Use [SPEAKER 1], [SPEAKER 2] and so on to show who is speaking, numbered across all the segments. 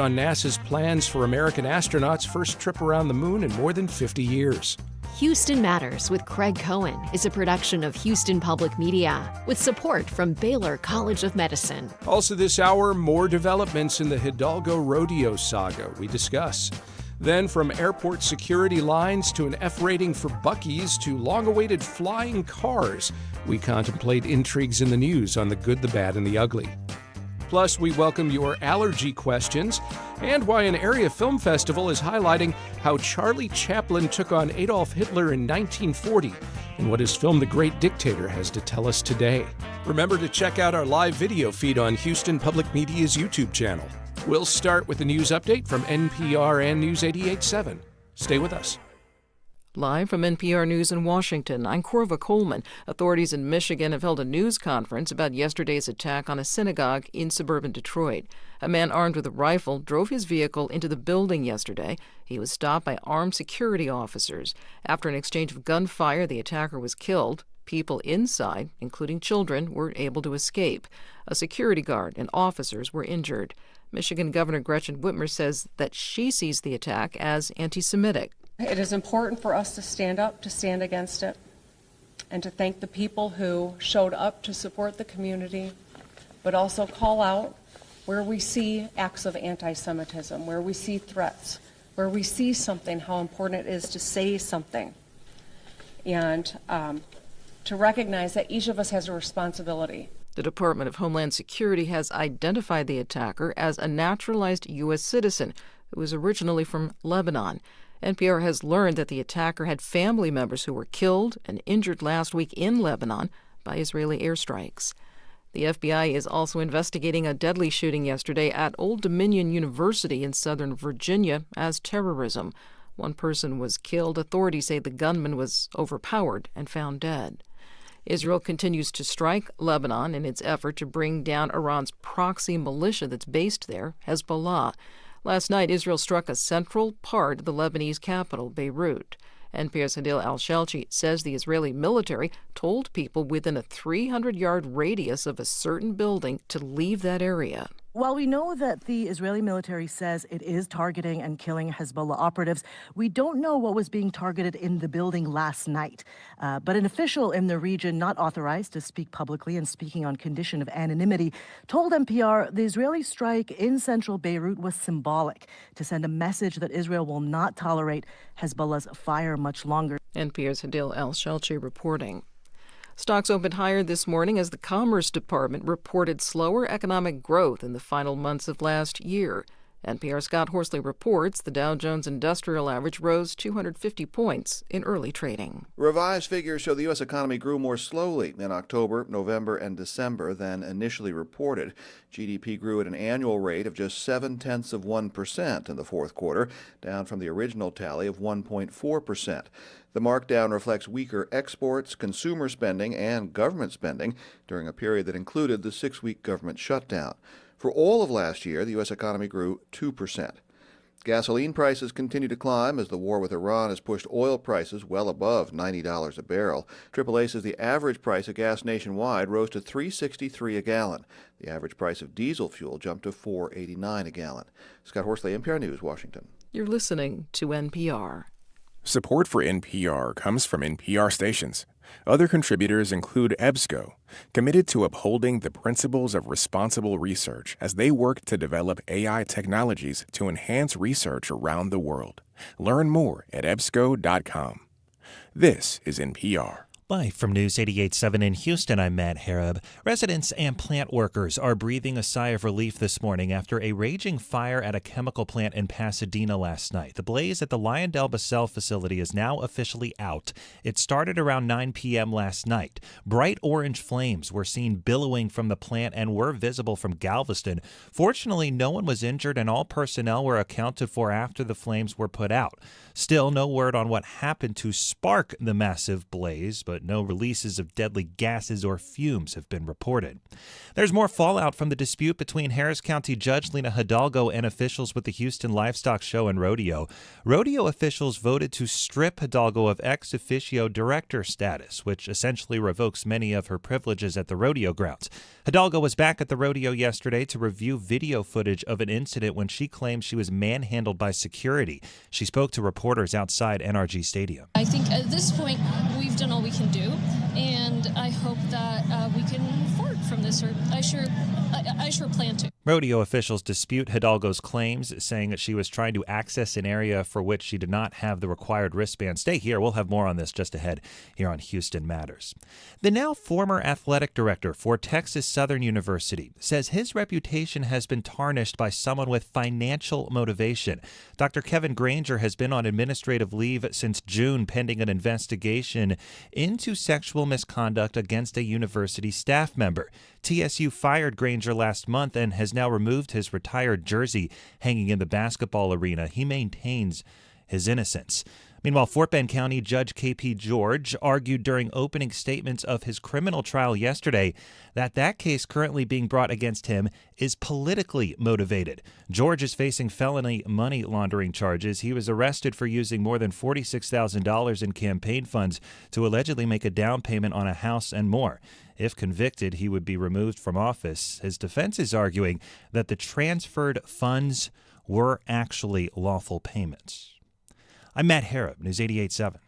[SPEAKER 1] On NASA's plans for American astronauts' first trip around the moon in more than 50 years.
[SPEAKER 2] Houston Matters with Craig Cohen is a production of Houston Public Media with support from Baylor College of Medicine.
[SPEAKER 1] Also this hour, more developments in the Hidalgo Rodeo saga we discuss. Then from airport security lines to an F rating for Buc-ees to long-awaited flying cars, we contemplate intrigues in the news on the good, the bad, and the ugly. Plus, we welcome your allergy questions and why an area film festival is highlighting how Charlie Chaplin took on Adolf Hitler in 1940 and what his film The Great Dictator has to tell us today. Remember to check out our live video feed on Houston Public Media's YouTube channel. We'll start with a news update from NPR and News 88.7. Stay with us.
[SPEAKER 3] Live from NPR News in Washington, I'm Corva Coleman. Authorities in Michigan have held a news conference about yesterday's attack on a synagogue in suburban Detroit. A man armed with a rifle drove his vehicle into the building yesterday. He was stopped by armed security officers. After an exchange of gunfire, the attacker was killed. People inside, including children, were able to escape. A security guard and officers were injured. Michigan Governor Gretchen Whitmer says that she sees the attack as anti-Semitic.
[SPEAKER 4] It is important for us to stand up, to stand against it, and to thank the people who showed up to support the community, but also call out where we see acts of anti-Semitism, where we see threats, where we see something, how important it is to say something, and to recognize that each of us has a responsibility.
[SPEAKER 3] The Department of Homeland Security has identified the attacker as a naturalized U.S. citizen who was originally from Lebanon. NPR has learned that the attacker had family members who were killed and injured last week in Lebanon by Israeli airstrikes. The FBI is also investigating a deadly shooting yesterday at Old Dominion University in Southern Virginia as terrorism. One person was killed. Authorities say the gunman was overpowered and found dead. Israel continues to strike Lebanon in its effort to bring down Iran's proxy militia that's based there, Hezbollah. Last night, Israel struck a central part of the Lebanese capital, Beirut. NPR's Hadil Al-Shelchi says the Israeli military told people within a 300-yard radius of a certain building to leave that area.
[SPEAKER 5] While we know that the Israeli military says it is targeting and killing Hezbollah operatives, we don't know what was being targeted in the building last night. But an official in the region, not authorized to speak publicly and speaking on condition of anonymity, told NPR the Israeli strike in central Beirut was symbolic to send a message that Israel will not tolerate Hezbollah's fire much longer.
[SPEAKER 3] NPR's Hadil Al-Shelchi reporting. Stocks opened higher this morning as the Commerce Department reported slower economic growth in the final months of last year. NPR's Scott Horsley reports the Dow Jones Industrial Average rose 250 points in early trading.
[SPEAKER 6] Revised figures show the U.S. economy grew more slowly in October, November, and December than initially reported. GDP grew at an annual rate of just 0.7% in the fourth quarter, down from the original tally of 1.4%. The markdown reflects weaker exports, consumer spending, and government spending during a period that included the 6-week government shutdown. For all of last year, the U.S. economy grew 2%. Gasoline prices continue to climb as the war with Iran has pushed oil prices well above $90 a barrel. AAA says the average price of gas nationwide rose to $3.63 a gallon. The average price of diesel fuel jumped to $4.89 a gallon. Scott Horsley, NPR News, Washington.
[SPEAKER 3] You're listening to NPR.
[SPEAKER 7] Support for NPR comes from NPR stations. Other contributors include EBSCO, committed to upholding the principles of responsible research as they work to develop AI technologies to enhance research around the world. Learn more at ebsco.com. This is NPR.
[SPEAKER 8] Live from News 88.7 in Houston, I'm Matt Harab. Residents and plant workers are breathing a sigh of relief this morning after a raging fire at a chemical plant in Pasadena last night. The blaze at the LyondellBasell facility is now officially out. It started around 9 p.m. last night. Bright orange flames were seen billowing from the plant and were visible from Galveston. Fortunately, no one was injured and all personnel were accounted for after the flames were put out. Still, no word on what happened to spark the massive blaze, but but no releases of deadly gases or fumes have been reported. There's more fallout from the dispute between Harris County Judge Lina Hidalgo and officials with the Houston Livestock Show and Rodeo. Rodeo officials voted to strip Hidalgo of ex officio director status, which essentially revokes many of her privileges at the rodeo grounds. Hidalgo was back at the rodeo yesterday to review video footage of an incident when she claimed she was manhandled by security. She spoke to reporters outside NRG Stadium.
[SPEAKER 9] I think at this point we've done all we can do, and I hope that we can move forward from this, or I sure plan to.
[SPEAKER 8] Rodeo officials dispute Hidalgo's claims, saying that she was trying to access an area for which she did not have the required wristband. Stay here. We'll have more on this just ahead here on Houston Matters. The now former athletic director for Texas Southern University says his reputation has been tarnished by someone with financial motivation. Dr. Kevin Granger has been on administrative leave since June pending an investigation into sexual misconduct against a university staff member. TSU fired Granger last month and has now removed his retired jersey hanging in the basketball arena. He maintains his innocence. Meanwhile, Fort Bend County Judge K.P. George argued during opening statements of his criminal trial yesterday that case currently being brought against him is politically motivated. George is facing felony money laundering charges. He was arrested for using more than $46,000 in campaign funds to allegedly make a down payment on a house and more. If convicted, he would be removed from office. His defense is arguing that the transferred funds were actually lawful payments. I'm Matt Harrop, News 88.7.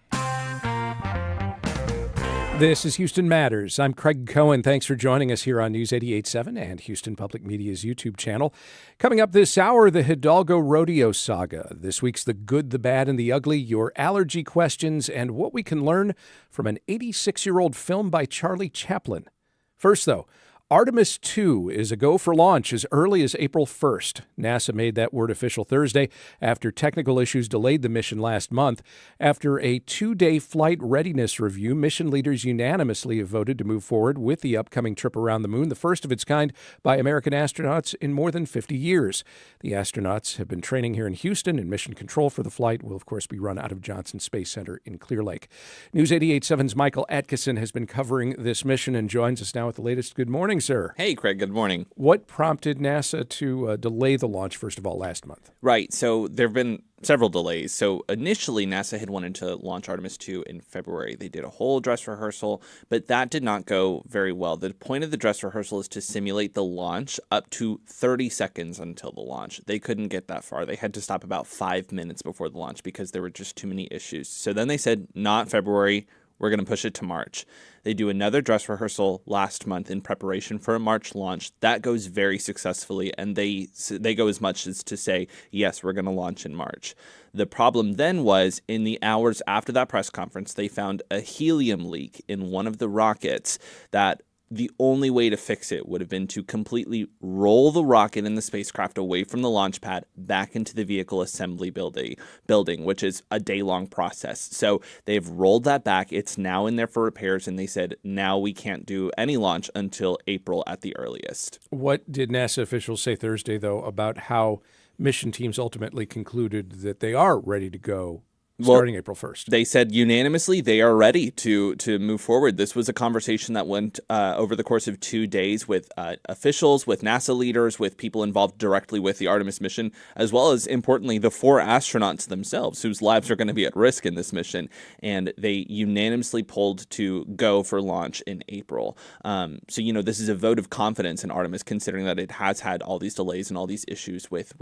[SPEAKER 1] This is Houston Matters. I'm Craig Cohen. Thanks for joining us here on News 88.7 and Houston Public Media's YouTube channel. Coming up this hour, the Hidalgo Rodeo saga. This week's The Good, the Bad, and the Ugly, your allergy questions, and what we can learn from an 86-year-old film by Charlie Chaplin. First, though, Artemis II is a go for launch as early as April 1st. NASA made that word official Thursday after technical issues delayed the mission last month. After a 2-day flight readiness review, mission leaders unanimously have voted to move forward with the upcoming trip around the moon, the first of its kind by American astronauts in more than 50 years. The astronauts have been training here in Houston, and mission control for the flight will, of course, be run out of Johnson Space Center in Clear Lake. News 88.7's Michael Adkison has been covering this mission and joins us now with the latest. Good morning, sir.
[SPEAKER 10] Hey, Craig. Good morning.
[SPEAKER 1] What prompted NASA to delay the launch, first of all, last month?
[SPEAKER 10] Right. So there have been several delays. So initially, NASA had wanted to launch Artemis II in February. They did a whole dress rehearsal, but that did not go very well. The point of the dress rehearsal is to simulate the launch up to 30 seconds until the launch. They couldn't get that far. They had to stop about 5 minutes before the launch because there were just too many issues. So then they said, not February. We're going to push it to March. They do another dress rehearsal last month in preparation for a March launch. That goes very successfully, and they go as much as to say, yes, we're going to launch in March. The problem then was in the hours after that press conference, they found a helium leak in one of the rockets that the only way to fix it would have been to completely roll the rocket and the spacecraft away from the launch pad back into the vehicle assembly building, which is a day-long process. So they've rolled that back. It's now in there for repairs, and they said now we can't do any launch until April at the earliest.
[SPEAKER 1] What did NASA officials say Thursday, though, about how mission teams ultimately concluded that they are ready to go starting April 1st?
[SPEAKER 10] They said unanimously they are ready to move forward. This was a conversation that went over the course of 2 days with officials, with NASA leaders, with people involved directly with the Artemis mission, as well as, importantly, the 4 astronauts themselves whose lives are going to be at risk in this mission. And they unanimously pulled to go for launch in April. So, this is a vote of confidence in Artemis, considering that it has had all these delays and all these issues with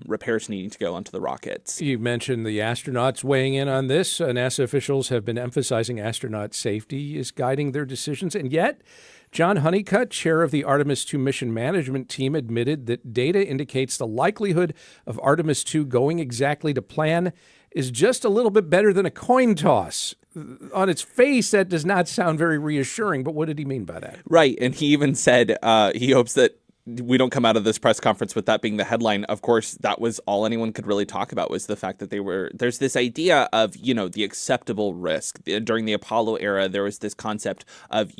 [SPEAKER 10] repairs needing to go onto the rockets.
[SPEAKER 1] You mentioned the astronauts weighing in on this. NASA officials have been emphasizing astronaut safety is guiding their decisions. And yet, John Honeycutt, chair of the Artemis II mission management team, admitted that data indicates the likelihood of Artemis II going exactly to plan is just a little bit better than a coin toss. On its face, that does not sound very reassuring, but what did he mean by that?
[SPEAKER 10] Right. And he even said he hopes that we don't come out of this press conference with that being the headline. Of course, that was all anyone could really talk about, was the fact that there's this idea of, the acceptable risk. During the Apollo era, there was this concept of,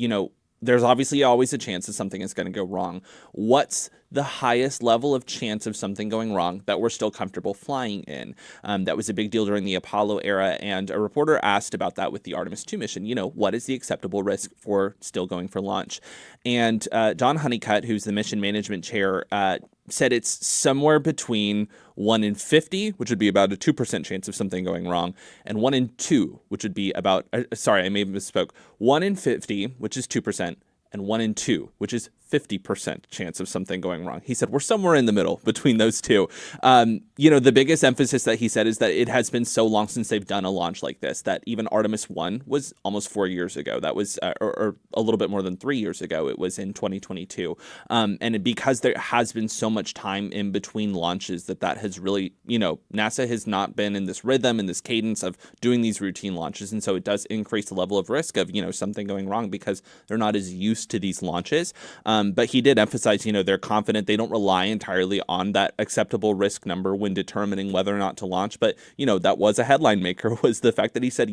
[SPEAKER 10] there's obviously always a chance that something is going to go wrong. What's the highest level of chance of something going wrong that we're still comfortable flying in? That was a big deal during the Apollo era, and a reporter asked about that with the Artemis II mission. What is the acceptable risk for still going for launch? And Don Honeycutt, who's the mission management chair, said it's somewhere between 1 in 50, which would be about a 2% chance of something going wrong, and 1 in 2, which would be about, sorry, I may have misspoke, 1 in 50, which is 2%, and 1 in 2, which is 50% chance of something going wrong. He said we're somewhere in the middle between those two. The biggest emphasis that he said is that it has been so long since they've done a launch like this that even Artemis I was almost 4 years ago. That was or a little bit more than 3 years ago. It was in 2022. And because there has been so much time in between launches that has really, NASA has not been in this rhythm and this cadence of doing these routine launches. And so it does increase the level of risk of, something going wrong because they're not as used to these launches. But he did emphasize, they're confident they don't rely entirely on that acceptable risk number when determining whether or not to launch. But, that was a headline maker, was the fact that he said,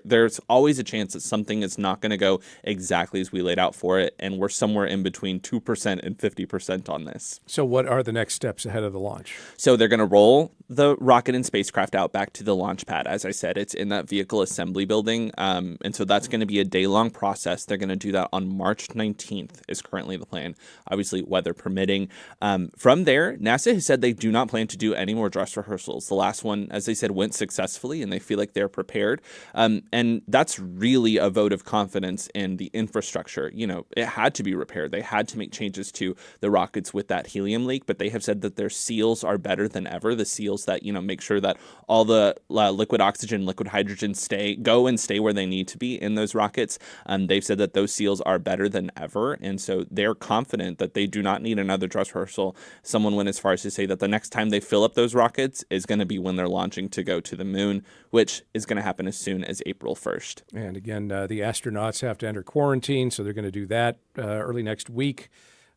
[SPEAKER 10] there's always a chance that something is not going to go exactly as we laid out for it. And we're somewhere in between 2% and 50% on this.
[SPEAKER 1] So what are the next steps ahead of the launch?
[SPEAKER 10] So they're going to roll the rocket and spacecraft out back to the launch pad. As I said, it's in that vehicle assembly building. And so that's going to be a day-long process. They're going to do that on March 19th is currently the plan, obviously weather permitting. From there, NASA has said they do not plan to do any more dress rehearsals. The last one, as they said, went successfully, and they feel like they're prepared. And that's really a vote of confidence in the infrastructure. It had to be repaired. They had to make changes to the rockets with that helium leak, but they have said that their seals are better than ever. The seals that, make sure that all the liquid oxygen, liquid hydrogen stay where they need to be in those rockets. They've said that those seals are better than ever. And so they're confident that they do not need another dress rehearsal. Someone went as far as to say that the next time they fill up those rockets is going to be when they're launching to go to the moon, which is going to happen as soon as April 1st.
[SPEAKER 1] And again, the astronauts have to enter quarantine, so they're going to do that early next week,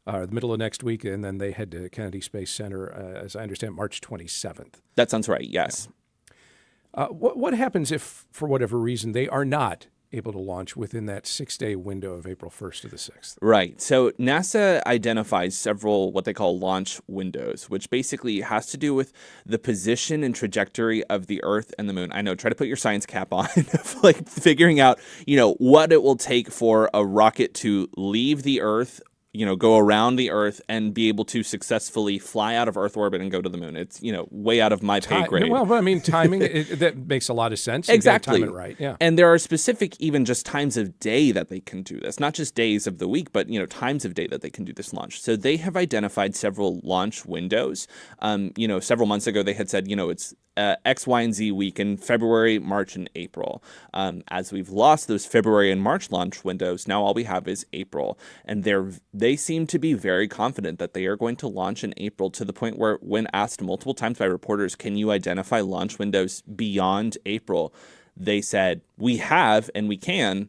[SPEAKER 1] the middle of next week, and then they head to Kennedy Space Center, as I understand, March 27th.
[SPEAKER 10] That sounds right, yes.
[SPEAKER 1] What happens if, for whatever reason, they are not able to launch within that 6-day window of April 1st to the 6th?
[SPEAKER 10] Right. So NASA identifies several what they call launch windows, which basically has to do with the position and trajectory of the Earth and the moon. I know, try to put your science cap on, like figuring out, what it will take for a rocket to leave the Earth, go around the Earth and be able to successfully fly out of Earth orbit and go to the moon. It's, way out of my pay grade.
[SPEAKER 1] Well, I mean, timing, that makes a lot of sense.
[SPEAKER 10] Exactly.
[SPEAKER 1] You gotta time it right, yeah.
[SPEAKER 10] And there are specific, even just times of day that they can do this, not just days of the week, but, times of day that they can do this launch. So they have identified several launch windows. Several months ago, they had said, it's X, Y, and Z week in February, March, and April. As we've lost those February and March launch windows, now all we have is April. And they seem to be very confident that they are going to launch in April, to the point where, when asked multiple times by reporters, can you identify launch windows beyond April? They said, we have and we can,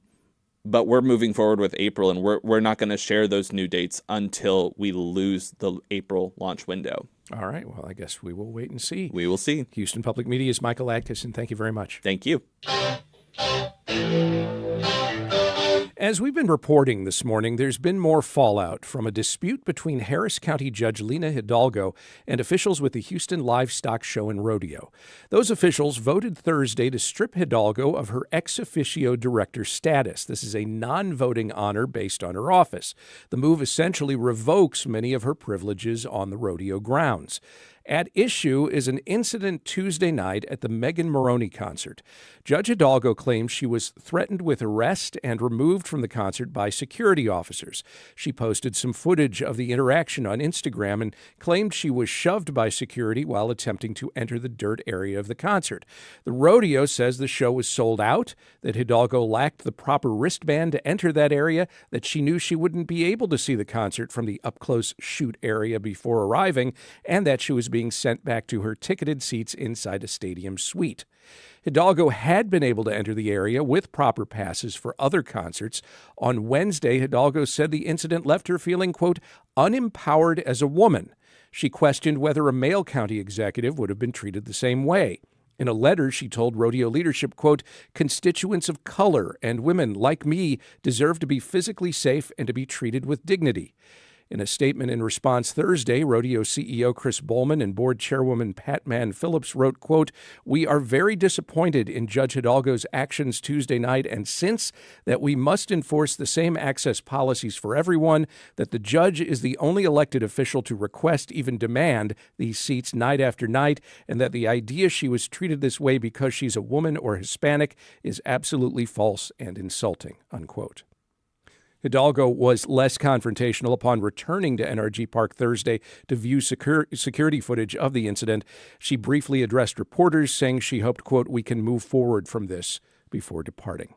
[SPEAKER 10] but we're moving forward with April, and we're not going to share those new dates until we lose the April launch window.
[SPEAKER 1] All right. Well, I guess we will wait and see.
[SPEAKER 10] We will see.
[SPEAKER 1] Houston Public Media's Michael Adkison. Thank you very much.
[SPEAKER 10] Thank you.
[SPEAKER 1] As we've been reporting this morning, there's been more fallout from a dispute between Harris County Judge Lina Hidalgo and officials with the Houston Livestock Show and Rodeo. Those officials voted Thursday to strip Hidalgo of her ex officio director status. This is a non-voting honor based on her office. The move essentially revokes many of her privileges on the rodeo grounds. At issue is an incident Tuesday night at the Megan Moroney concert. Judge Hidalgo claims she was threatened with arrest and removed from the concert by security officers. She posted some footage of the interaction on Instagram and claimed she was shoved by security while attempting to enter the dirt area of the concert. The rodeo says the show was sold out, that Hidalgo lacked the proper wristband to enter that area, that she knew she wouldn't be able to see the concert from the up-close shoot area before arriving, and that she was being sent back to her ticketed seats inside a stadium suite. Hidalgo had been able to enter the area with proper passes for other concerts. On Wednesday, Hidalgo said the incident left her feeling, quote, unempowered as a woman. She questioned whether a male county executive would have been treated the same way. In a letter, she told Rodeo leadership, quote, "Constituents of color and women like me deserve to be physically safe and to be treated with dignity." In a statement in response Thursday, Rodeo CEO Chris Bowman and board chairwoman Pat Mann-Phillips wrote, quote, "We are very disappointed in Judge Hidalgo's actions Tuesday night and since that we must enforce the same access policies for everyone, that the judge is the only elected official to request, even demand, these seats night after night, and that the idea she was treated this way because she's a woman or Hispanic is absolutely false and insulting," unquote. Hidalgo was less confrontational upon returning to NRG Park Thursday to view security footage of the incident. She briefly addressed reporters, saying she hoped, quote, "we can move forward from this," before departing.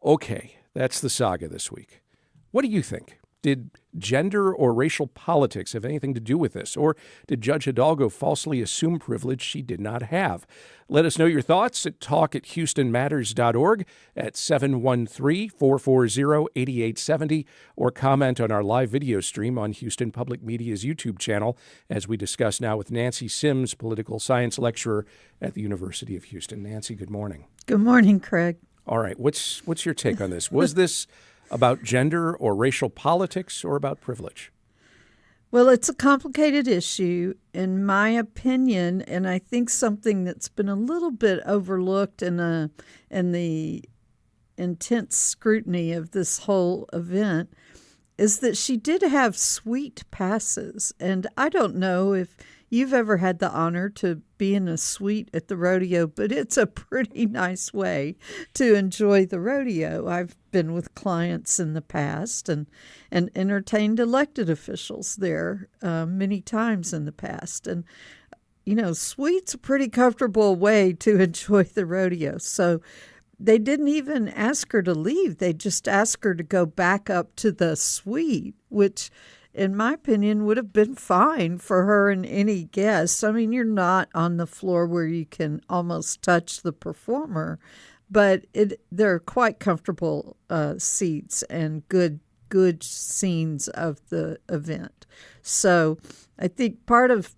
[SPEAKER 1] Okay, that's the saga this week. What do you think? Did gender or racial politics have anything to do with this? Or did Judge Hidalgo falsely assume privilege she did not have? Let us know your thoughts at talk@houstonmatters.org, at 713-440-8870, or comment on our live video stream on Houston Public Media's YouTube channel, as we discuss now with Nancy Sims, political science lecturer at the University of Houston. Nancy, good morning.
[SPEAKER 11] Good morning, Craig.
[SPEAKER 1] All right, what's your take on this? Was this about gender or racial politics or about privilege?
[SPEAKER 11] Well, it's a complicated issue, in my opinion, and I think something that's been a little bit overlooked in the intense scrutiny of this whole event is that she did have suite passes. And I don't know if you've ever had the honor to be in a suite at the rodeo, but it's a pretty nice way to enjoy the rodeo. I've been with clients in the past and entertained elected officials there many times in the past. And, you know, suite's a pretty comfortable way to enjoy the rodeo. So they didn't even ask her to leave. They just asked her to go back up to the suite, which, in my opinion, would have been fine for her and any guest. I mean, you're not on the floor where you can almost touch the performer, but they're quite comfortable seats and good scenes of the event. So I think part of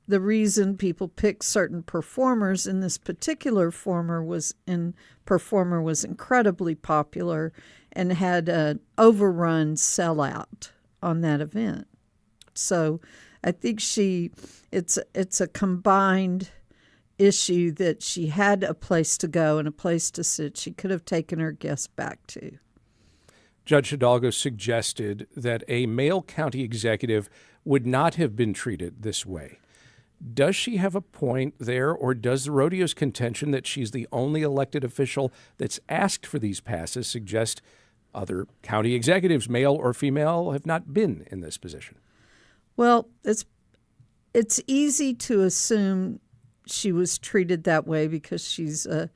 [SPEAKER 11] the reason people pick certain performers in this particular performer was incredibly popular and had an overrun sellout on that event. So I think it's a combined issue that she had a place to go and a place to sit. She could have taken her guests back to.
[SPEAKER 1] Judge Hidalgo suggested that a male county executive would not have been treated this way. Does she have a point there, or does the rodeo's contention that she's the only elected official that's asked for these passes suggest other county executives, male or female, have not been in this position?
[SPEAKER 11] Well, it's easy to assume she was treated that way because she's a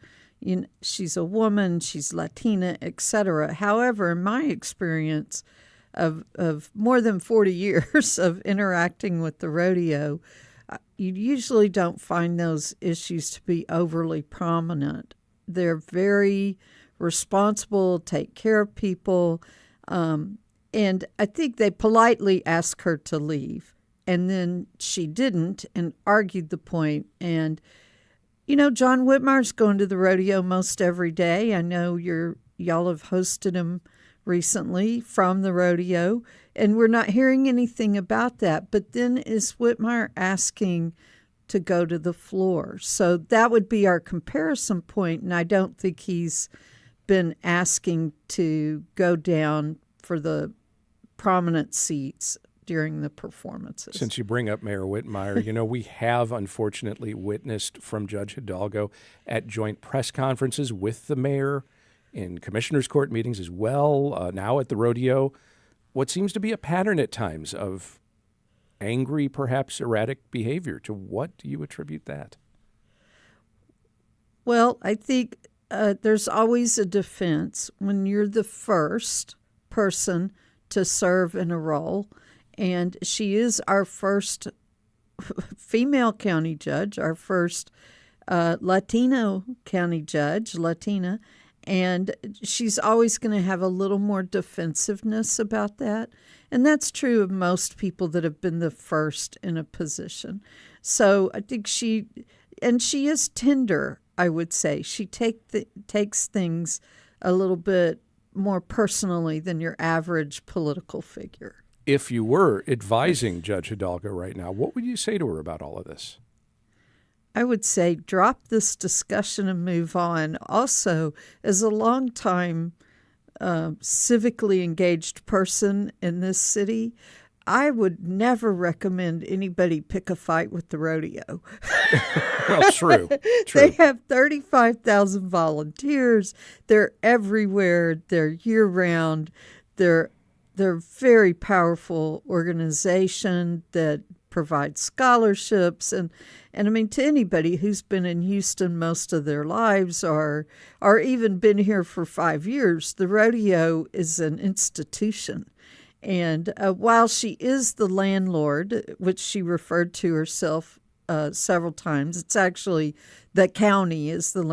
[SPEAKER 11] woman, she's Latina, etc. However, in my experience of more than 40 years of interacting with the rodeo, you usually don't find those issues to be overly prominent. They're very responsible, take care of people, and I think they politely asked her to leave, and then she didn't and argued the point. And, you know, John Whitmire's going to the rodeo most every day. I know y'all have hosted him recently from the rodeo, and we're not hearing anything about that. But then is Whitmire asking to go to the floor? So that would be our comparison point, and I don't think he's been asking to go down for the prominent seats during the performances.
[SPEAKER 1] Since you bring up Mayor Whitmire, you know, we have unfortunately witnessed from Judge Hidalgo at joint press conferences with the mayor, in commissioners' court meetings as well, now at the rodeo, what seems to be a pattern at times of angry, perhaps erratic behavior. To what do you attribute that?
[SPEAKER 11] Well, I think there's always a defense when you're the first person to serve in a role, and she is our first female county judge, our first Latino county judge, Latina, and she's always going to have a little more defensiveness about that. And that's true of most people that have been the first in a position. So I think she and she is tender, I would say. She takes things a little bit more personally than your average political figure.
[SPEAKER 1] If you were advising Judge Hidalgo right now, what would you say to her about all of this?
[SPEAKER 11] I would say drop this discussion and move on. Also, as a longtime civically engaged person in this city, I would never recommend anybody pick a fight with the rodeo.
[SPEAKER 1] Well, true.
[SPEAKER 11] They have 35,000 volunteers. They're everywhere. They're year-round. They're very powerful organization that provides scholarships. And I mean, to anybody who's been in Houston most of their lives or even been here for 5 years, the rodeo is an institution. And while she is the landlord, which she referred to herself several times, it's actually the county is the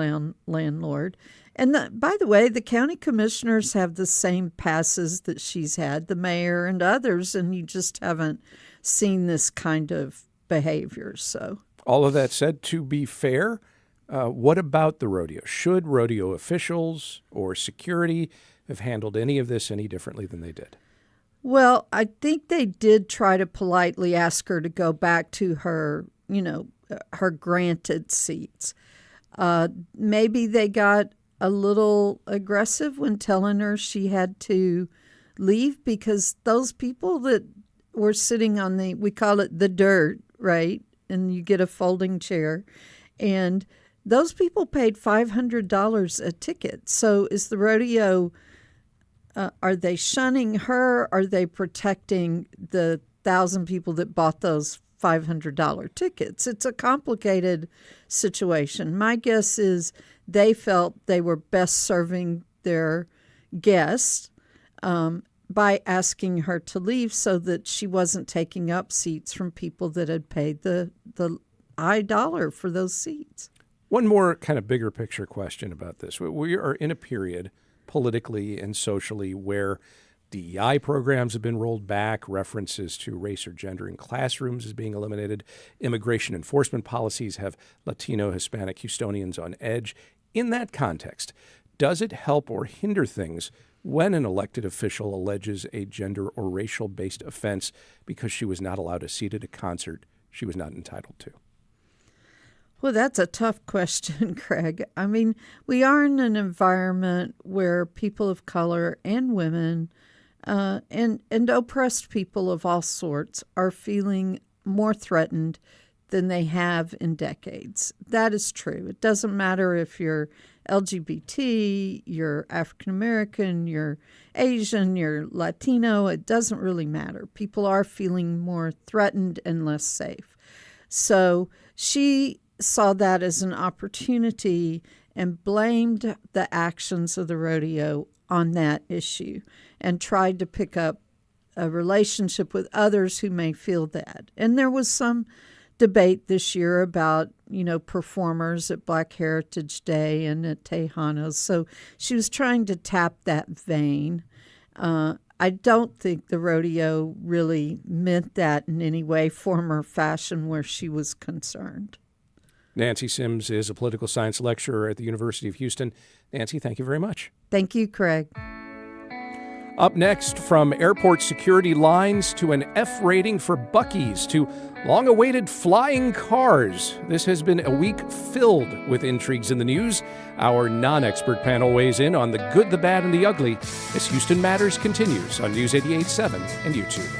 [SPEAKER 11] landlord. And by the way, the county commissioners have the same passes that she's had, the mayor and others, and you just haven't seen this kind of behavior. So,
[SPEAKER 1] all of that said, to be fair, what about the rodeo? Should rodeo officials or security have handled any of this any differently than they did?
[SPEAKER 11] Well, I think they did try to politely ask her to go back to her, her granted seats. Maybe they got a little aggressive when telling her she had to leave, because those people that were sitting on we call it the dirt, right? And you get a folding chair. And those people paid $500 a ticket. So is the rodeo, are they shunning her? Are they protecting the 1,000 people that bought those $500 tickets? It's a complicated situation. My guess is they felt they were best serving their guests by asking her to leave so that she wasn't taking up seats from people that had paid the high dollar for those seats.
[SPEAKER 1] One more kind of bigger picture question about this. We are in a period politically and socially where DEI programs have been rolled back, references to race or gender in classrooms is being eliminated, immigration enforcement policies have Latino, Hispanic, Houstonians on edge. In that context, does it help or hinder things when an elected official alleges a gender or racial-based offense because she was not allowed a seat at a concert she was not entitled to?
[SPEAKER 11] Well, that's a tough question, Craig. I mean, we are in an environment where people of color and women and oppressed people of all sorts are feeling more threatened than they have in decades. That is true. It doesn't matter if you're LGBT, you're African American, you're Asian, you're Latino. It doesn't really matter. People are feeling more threatened and less safe. So she saw that as an opportunity and blamed the actions of the rodeo on that issue and tried to pick up a relationship with others who may feel that. And there was some debate this year about, performers at Black Heritage Day and at Tejano's. So she was trying to tap that vein. I don't think the rodeo really meant that in any way, form, or fashion where she was concerned.
[SPEAKER 1] Nancy Sims is a political science lecturer at the University of Houston. Nancy, thank you very much.
[SPEAKER 11] Thank you, Craig.
[SPEAKER 1] Up next, from airport security lines to an F rating for Buc-ees to long-awaited flying cars. This has been a week filled with intrigues in the news. Our non-expert panel weighs in on the good, the bad, and the ugly as Houston Matters continues on News 88.7 and YouTube.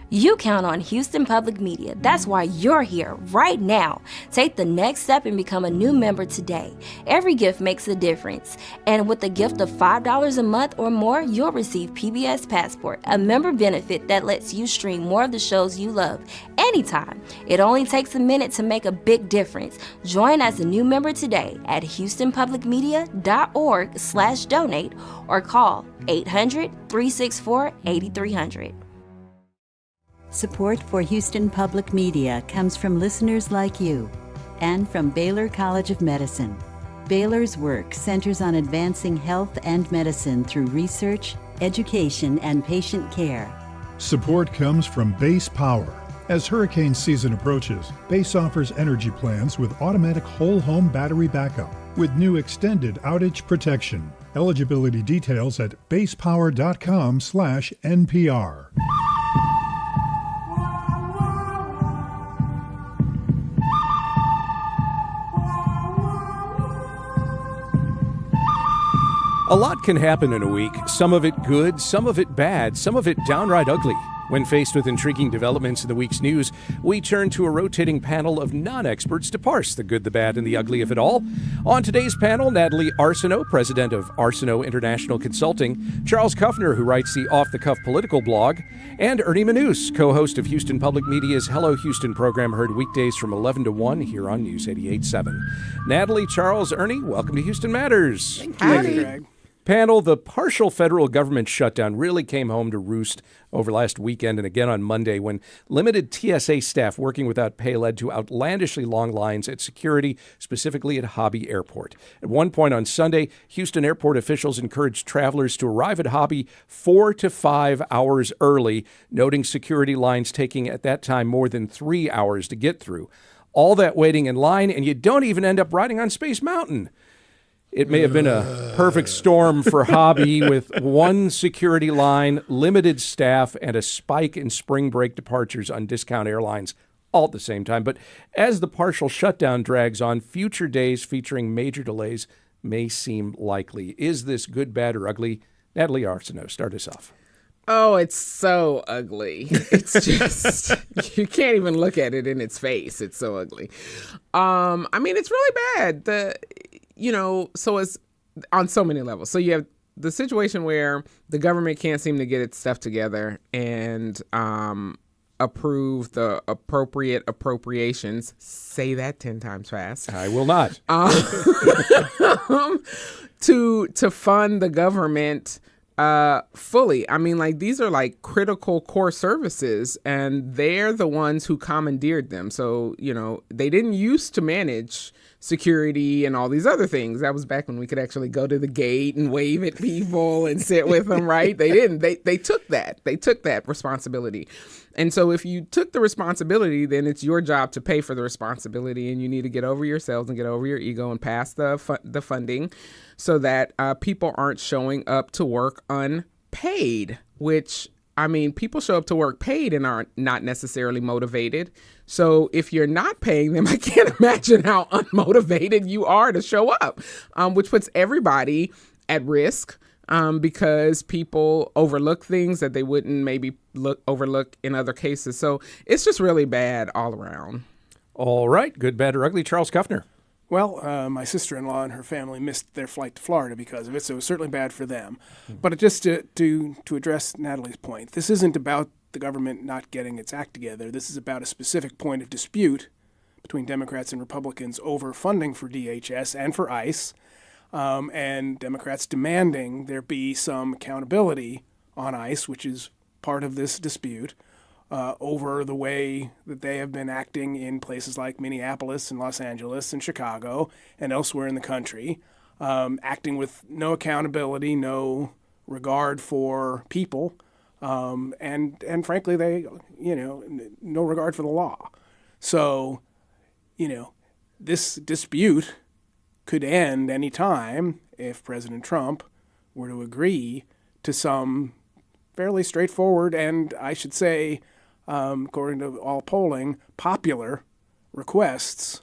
[SPEAKER 12] You count on Houston Public Media. That's why you're here right now. Take the next step and become a new member today. Every gift makes a difference. And with a gift of $5 a month or more, you'll receive PBS Passport, a member benefit that lets you stream more of the shows you love anytime. It only takes a minute to make a big difference. Join as a new member today at houstonpublicmedia.org/donate or call 800-364-8300.
[SPEAKER 13] Support for Houston Public Media comes from listeners like you and from Baylor College of Medicine. Baylor's work centers on advancing health and medicine through research, education, and patient care.
[SPEAKER 14] Support comes from Base Power. As hurricane season approaches, Base offers energy plans with automatic whole home battery backup with new extended outage protection. Eligibility details at basepower.com/NPR.
[SPEAKER 1] A lot can happen in a week, some of it good, some of it bad, some of it downright ugly. When faced with intriguing developments in the week's news, we turn to a rotating panel of non-experts to parse the good, the bad, and the ugly of it all. On today's panel, Natalie Arceneaux, president of Arceneaux International Consulting, Charles Kuffner, who writes the Off The Kuff political blog, and Ernie Manouse, co-host of Houston Public Media's Hello Houston program, heard weekdays from 11 to 1 here on News 88.7. Natalie, Charles, Ernie, welcome to Houston Matters.
[SPEAKER 15] Thank you, Greg.
[SPEAKER 1] Panel, the partial federal government shutdown really came home to roost over last weekend and again on Monday when limited TSA staff working without pay led to outlandishly long lines at security, specifically at Hobby Airport. At one point on Sunday, Houston airport officials encouraged travelers to arrive at Hobby 4 to 5 hours early, noting security lines taking at that time more than 3 hours to get through. All that waiting in line, and you don't even end up riding on Space Mountain. It may have been a perfect storm for Hobby with one security line, limited staff, and a spike in spring break departures on discount airlines all at the same time. But as the partial shutdown drags on, future days featuring major delays may seem likely. Is this good, bad, or ugly? Natalie Arceneaux, start us off.
[SPEAKER 15] Oh, it's so ugly. It's just, you can't even look at it in its face. It's so ugly. I mean, it's really bad. So it's on so many levels. So you have the situation where the government can't seem to get its stuff together and approve the appropriate appropriations. Say that 10 times fast.
[SPEAKER 1] I will not.
[SPEAKER 15] To fund the government fully. I mean, like, these are like critical core services, and they're the ones who commandeered them. So, they didn't used to manage security and all these other things. That was back when we could actually go to the gate and wave at people and sit with them, right? They didn't. They took that. They took that responsibility. And so if you took the responsibility, then it's your job to pay for the responsibility, and you need to get over yourselves and get over your ego and pass the funding so that people aren't showing up to work unpaid, which, I mean, people show up to work paid and are not necessarily motivated. So if you're not paying them, I can't imagine how unmotivated you are to show up, which puts everybody at risk because people overlook things that they wouldn't maybe overlook in other cases. So it's just really bad all around.
[SPEAKER 1] All right. Good, bad, or ugly. Charles Kuffner.
[SPEAKER 16] Well, my sister-in-law and her family missed their flight to Florida because of it, so it was certainly bad for them. But just to address Natalie's point, this isn't about the government not getting its act together. This is about a specific point of dispute between Democrats and Republicans over funding for DHS and for ICE, and Democrats demanding there be some accountability on ICE, which is part of this dispute, over the way that they have been acting in places like Minneapolis and Los Angeles and Chicago and elsewhere in the country, acting with no accountability, no regard for people, and frankly, they, no regard for the law. So, this dispute could end any time if President Trump were to agree to some fairly straightforward and, I should say, according to all polling, popular requests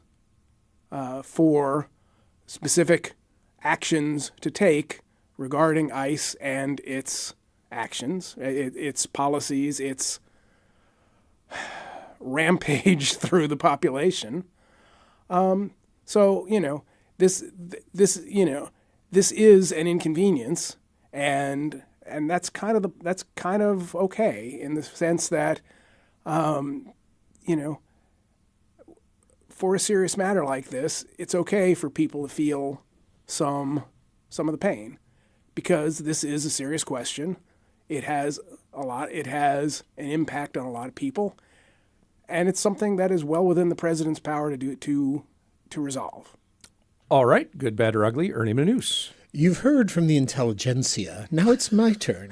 [SPEAKER 16] for specific actions to take regarding ICE and its actions, its policies, its rampage through the population. So, this is an inconvenience, and that's kind of okay in the sense that, for a serious matter like this, it's okay for people to feel some of the pain, because this is a serious question. It has an impact on a lot of people, and it's something that is well within the president's power to resolve.
[SPEAKER 1] All right, good, bad, or ugly. Ernie Manouse.
[SPEAKER 17] You've heard from the intelligentsia. Now it's my turn.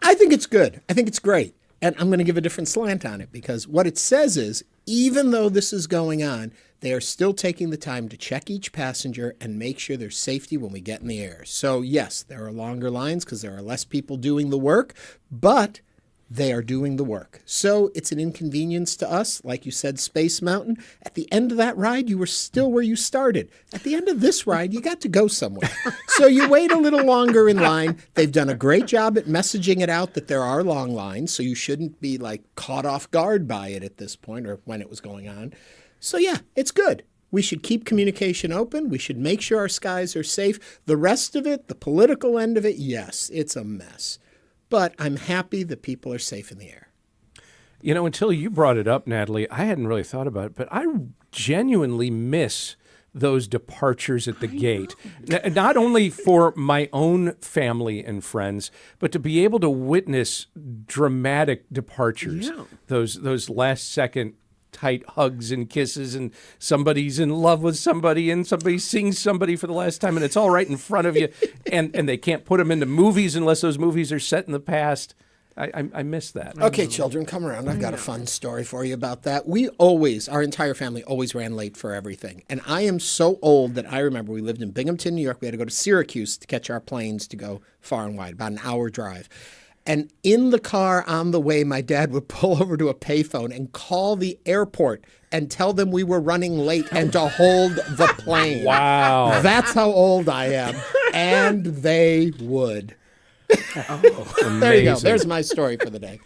[SPEAKER 17] I think it's good. I think it's great. And I'm going to give a different slant on it because what it says is, even though this is going on, they are still taking the time to check each passenger and make sure there's safety when we get in the air. So yes, there are longer lines because there are less people doing the work, but they are doing the work. So it's an inconvenience to us. Like you said, Space Mountain, at the end of that ride, you were still where you started. At the end of this ride, you got to go somewhere. So you wait a little longer in line. They've done a great job at messaging it out that there are long lines, so you shouldn't be like caught off guard by it at this point or when it was going on. So yeah, it's good. We should keep communication open. We should make sure our skies are safe. The rest of it, the political end of it, yes, it's a mess. But I'm happy that people are safe in the air.
[SPEAKER 1] You know, until you brought it up, Natalie, I hadn't really thought about it, but I genuinely miss those departures at the gate. Not only for my own family and friends, but to be able to witness dramatic departures. Yeah. Those last second tight hugs and kisses, and somebody's in love with somebody, and somebody sings somebody for the last time, and it's all right in front of you, and they can't put them into movies unless those movies are set in the past. I miss that.
[SPEAKER 17] Okay, children, come around. I've got a fun story for you about that. Our entire family always ran late for everything. And I am so old that I remember we lived in Binghamton, New York. We had to go to Syracuse to catch our planes to go far and wide, about an hour drive. And in the car on the way, my dad would pull over to a payphone and call the airport and tell them we were running late and to hold the plane.
[SPEAKER 1] Wow.
[SPEAKER 17] That's how old I am. And they would.
[SPEAKER 1] Oh,
[SPEAKER 17] there you go. There's my story for the day.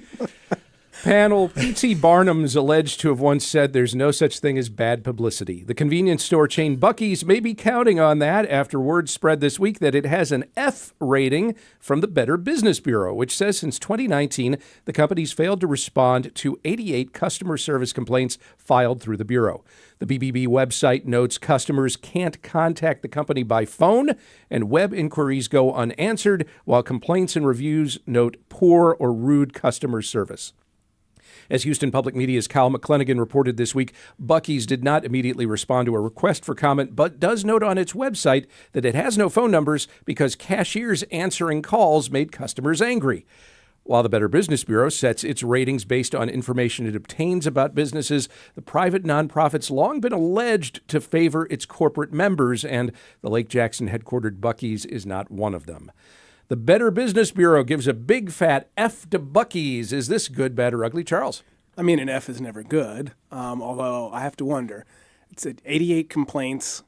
[SPEAKER 1] Panel, P.T. Barnum's alleged to have once said there's no such thing as bad publicity. The convenience store chain Buc-ees may be counting on that after word spread this week that it has an F rating from the Better Business Bureau, which says since 2019, the company's failed to respond to 88 customer service complaints filed through the Bureau. The BBB website notes customers can't contact the company by phone, and web inquiries go unanswered, while complaints and reviews note poor or rude customer service. As Houston Public Media's Kyle McClanagan reported this week, Buc-ees did not immediately respond to a request for comment, but does note on its website that it has no phone numbers because cashiers answering calls made customers angry. While the Better Business Bureau sets its ratings based on information it obtains about businesses, the private nonprofit's long been alleged to favor its corporate members, and the Lake Jackson headquartered Buc-ees is not one of them. The Better Business Bureau gives a big fat F to Buc-ees. Is this good, bad, or ugly, Charles?
[SPEAKER 16] I mean, an F is never good, although I have to wonder. It's at 88 complaints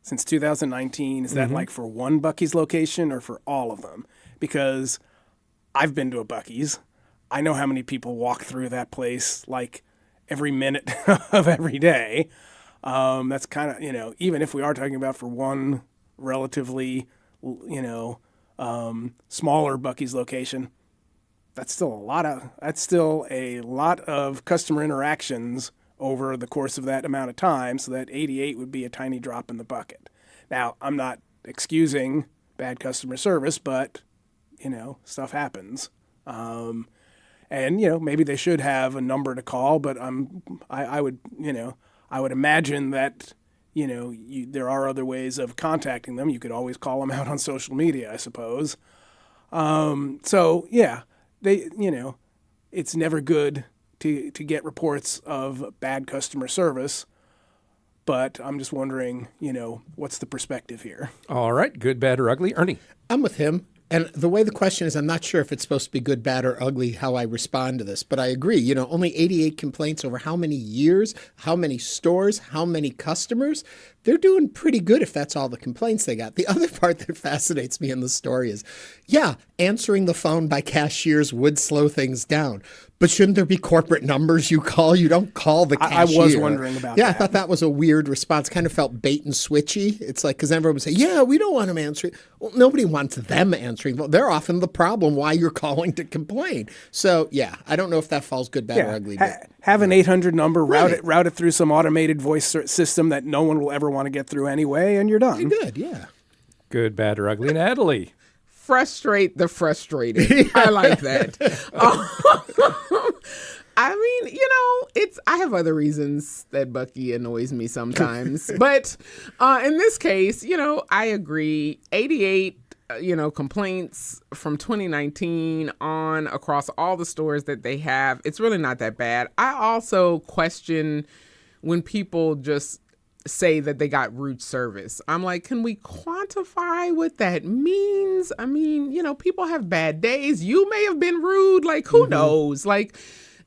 [SPEAKER 16] since 2019. Is that like for one Buc-ees location or for all of them? Because I've been to a Buc-ees. I know how many people walk through that place like every minute of every day. That's kind of, even if we are talking about for one relatively, smaller Buc-ees location, that's still a lot of customer interactions over the course of that amount of time. So that 88 would be a tiny drop in the bucket. Now, I'm not excusing bad customer service, but stuff happens. And maybe they should have a number to call, but I would imagine that there are other ways of contacting them. You could always call them out on social media, I suppose. So yeah, it's never good to get reports of bad customer service, but I'm just wondering, what's the perspective here?
[SPEAKER 1] All right, good, bad, or ugly, Ernie?
[SPEAKER 17] I'm with him. And the way the question is, I'm not sure if it's supposed to be good, bad, or ugly how I respond to this, but I agree. Only 88 complaints over how many years, how many stores, how many customers. They're doing pretty good if that's all the complaints they got. The other part that fascinates me in the story is, answering the phone by cashiers would slow things down. But shouldn't there be corporate numbers you call? You don't call the cashier. I
[SPEAKER 16] was wondering about that.
[SPEAKER 17] Yeah, I thought that was a weird response. Kind of felt bait and switchy. It's like, because everyone would say, we don't want them answering. Well, nobody wants them answering. Well, they're often the problem why you're calling to complain. So, I don't know if that falls good, bad, or ugly.
[SPEAKER 16] Have an 800 number, route it through some automated voice system that no one will ever want to get through anyway, and you're done.
[SPEAKER 17] You're good, yeah.
[SPEAKER 1] Good, bad, or ugly, Natalie?
[SPEAKER 15] Frustrate the frustrated. I like that. I mean, I have other reasons that Buc-ee annoys me sometimes. But in this case, I agree. 88, complaints from 2019 on across all the stores that they have. It's really not that bad. I also question when people just say that they got rude service. I'm like, can we quantify what that means? I mean, people have bad days. You may have been rude. Like, who knows? Like,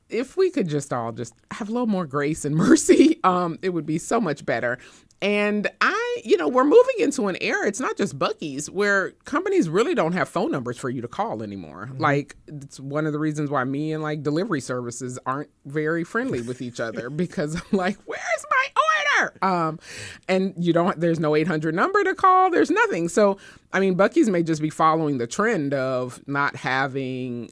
[SPEAKER 15] if we could just all just have a little more grace and mercy, it would be so much better. And we're moving into an era, it's not just Buc-ees, where companies really don't have phone numbers for you to call anymore. Mm-hmm. Like, it's one of the reasons why me and like delivery services aren't very friendly with each other, because I'm like, where's my order? And there's no 800 number to call. There's nothing. So, I mean, Buc-ees may just be following the trend of not having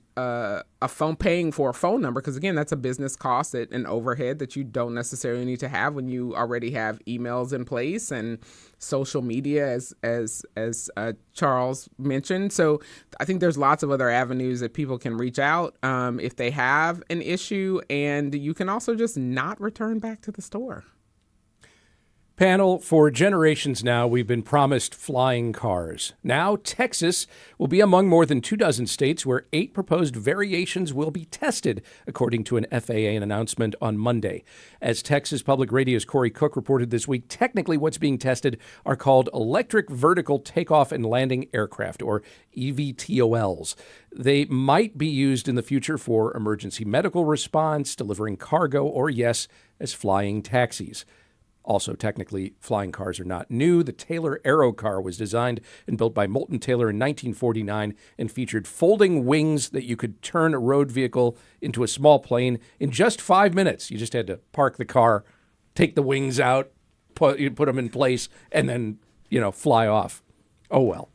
[SPEAKER 15] paying for a phone number, because again, that's a business cost, an overhead that you don't necessarily need to have when you already have emails in place and social media, as Charles mentioned. So I think there's lots of other avenues that people can reach out if they have an issue, and you can also just not return back to the store.
[SPEAKER 1] Panel, for generations now, we've been promised flying cars. Now, Texas will be among more than 24 states where 8 proposed variations will be tested, according to an FAA announcement on Monday. As Texas Public Radio's Corey Cook reported this week, technically what's being tested are called electric vertical takeoff and landing aircraft, or EVTOLs. They might be used in the future for emergency medical response, delivering cargo, or, yes, as flying taxis. Also, technically, flying cars are not new. The Taylor Aero car was designed and built by Moulton Taylor in 1949 and featured folding wings that you could turn a road vehicle into a small plane in just 5 minutes. You just had to park the car, take the wings out, put them in place, and then, fly off. Oh, well.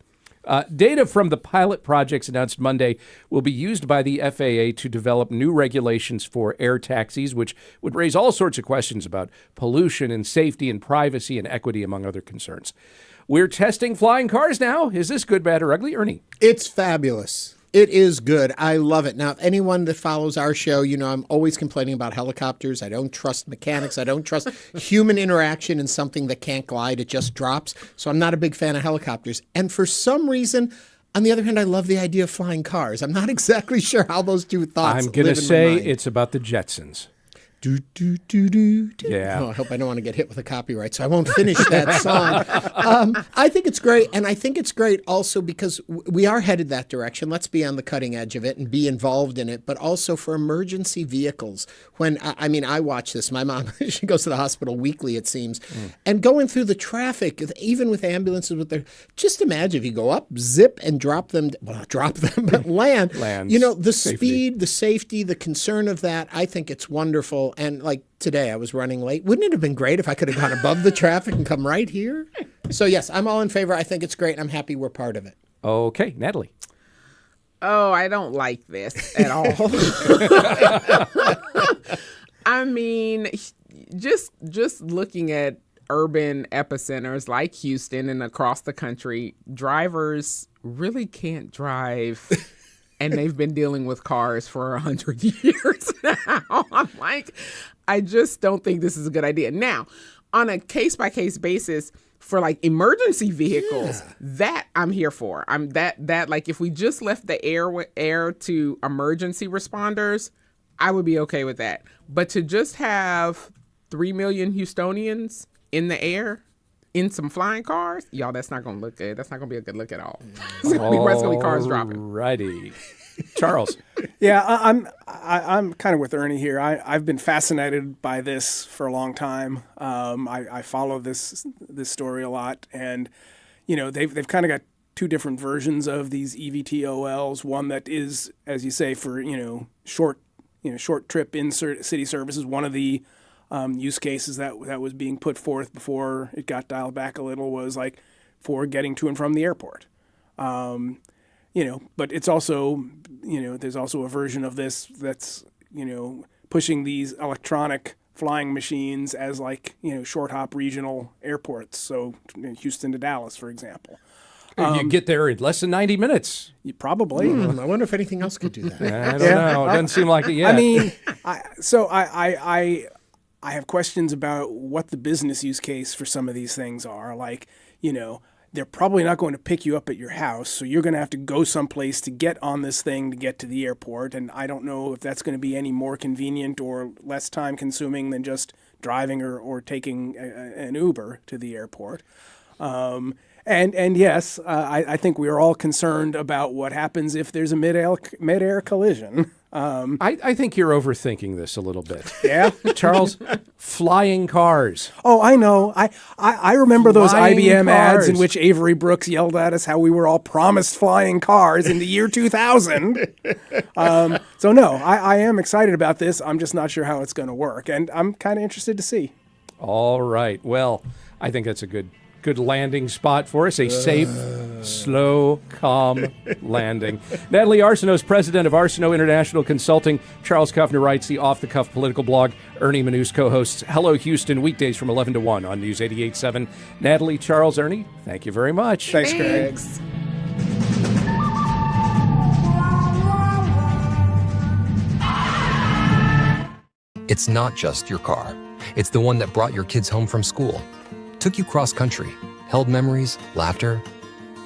[SPEAKER 1] Data from the pilot projects announced Monday will be used by the FAA to develop new regulations for air taxis, which would raise all sorts of questions about pollution and safety and privacy and equity, among other concerns. We're testing flying cars now. Is this good, bad, or ugly? Ernie?
[SPEAKER 17] It's fabulous. It is good. I love it. Now, if anyone that follows our show, I'm always complaining about helicopters. I don't trust mechanics. I don't trust human interaction in something that can't glide. It just drops. So I'm not a big fan of helicopters. And for some reason, on the other hand, I love the idea of flying cars. I'm not exactly sure how those two thoughts
[SPEAKER 1] I'm going to say it's about the Jetsons.
[SPEAKER 17] Do, do, do, do, do.
[SPEAKER 1] Yeah.
[SPEAKER 17] Oh, I hope I don't want to get hit with a copyright, so I won't finish that song. I think it's great, and I think it's great also because we are headed that direction. Let's be on the cutting edge of it and be involved in it, but also for emergency vehicles. When, I watch this. My mom, she goes to the hospital weekly, it seems, and going through the traffic, even with ambulances, just imagine if you go up, zip, and drop them, but land.
[SPEAKER 1] Lands.
[SPEAKER 17] The speed, the safety, the concern of that, I think it's wonderful. And like today, I was running late. Wouldn't it have been great if I could have gone above the traffic and come right here? So, yes, I'm all in favor. I think it's great. I'm happy we're part of it.
[SPEAKER 1] Okay, Natalie.
[SPEAKER 15] Oh, I don't like this at all. I mean, just looking at urban epicenters like Houston and across the country, drivers really can't drive. And they've been dealing with cars for 100 years now. I'm like, I just don't think this is a good idea. Now, on a case-by-case basis, for like emergency vehicles, that I'm here for. I'm that like if we just left the air to emergency responders, I would be okay with that. But to just have 3 million Houstonians in the air in some flying cars, y'all, that's not going to look good. That's not going to be a good look at all. It's going to be cars dropping.
[SPEAKER 1] Righty. Charles.
[SPEAKER 16] Yeah, I'm kind of with Ernie here. I've been fascinated by this for a long time. I follow this story a lot, and they've kind of got two different versions of these EVTOLs. One that is, as you say, for short trip in city services. One of the use cases that was being put forth before it got dialed back a little was like for getting to and from the airport. But it's also, there's also a version of this that's, pushing these electronic flying machines as like, short hop regional airports. So Houston to Dallas, for example.
[SPEAKER 1] You get there in less than 90 minutes.
[SPEAKER 16] Probably.
[SPEAKER 17] I wonder if anything else could do that.
[SPEAKER 1] I don't know. It doesn't seem like it yet.
[SPEAKER 16] I mean, I have questions about what the business use case for some of these things are. Like, they're probably not going to pick you up at your house, so you're going to have to go someplace to get on this thing to get to the airport. And I don't know if that's going to be any more convenient or less time consuming than just driving or taking an Uber to the airport. And yes, I think we are all concerned about what happens if there's a mid-air collision.
[SPEAKER 1] I think you're overthinking this a little bit.
[SPEAKER 16] Yeah?
[SPEAKER 1] Charles, flying cars.
[SPEAKER 16] Oh, I know. I remember those
[SPEAKER 1] Flying
[SPEAKER 16] IBM ads in
[SPEAKER 1] cars.
[SPEAKER 16] which Avery Brooks yelled at us how we were all promised flying cars in the year 2000. So no, I am excited about this. I'm just not sure how it's going to work. And I'm kind of interested to see.
[SPEAKER 1] All right. Well, I think that's a good landing spot for us. A safe, slow, calm landing. Natalie Arceneaux is president of Arceneaux International Consulting. Charles Kuffner writes the Off The Kuff political blog. Ernie Manouse co-hosts Hello Houston weekdays from 11 to 1 on News 88.7. Natalie, Charles, Ernie, thank you very much.
[SPEAKER 16] Thanks, Craig.
[SPEAKER 18] It's not just your car. It's the one that brought your kids home from school, took you cross-country, held memories, laughter,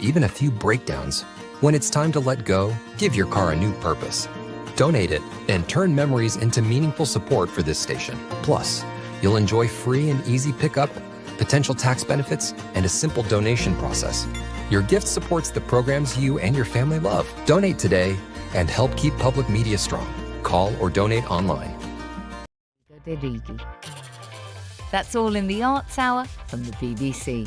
[SPEAKER 18] even a few breakdowns. When it's time to let go, give your car a new purpose. Donate it and turn memories into meaningful support for this station. Plus, you'll enjoy free and easy pickup, potential tax benefits, and a simple donation process. Your gift supports the programs you and your family love. Donate today and help keep public media strong. Call or donate online.
[SPEAKER 19] That's all in the Arts Hour from the BBC.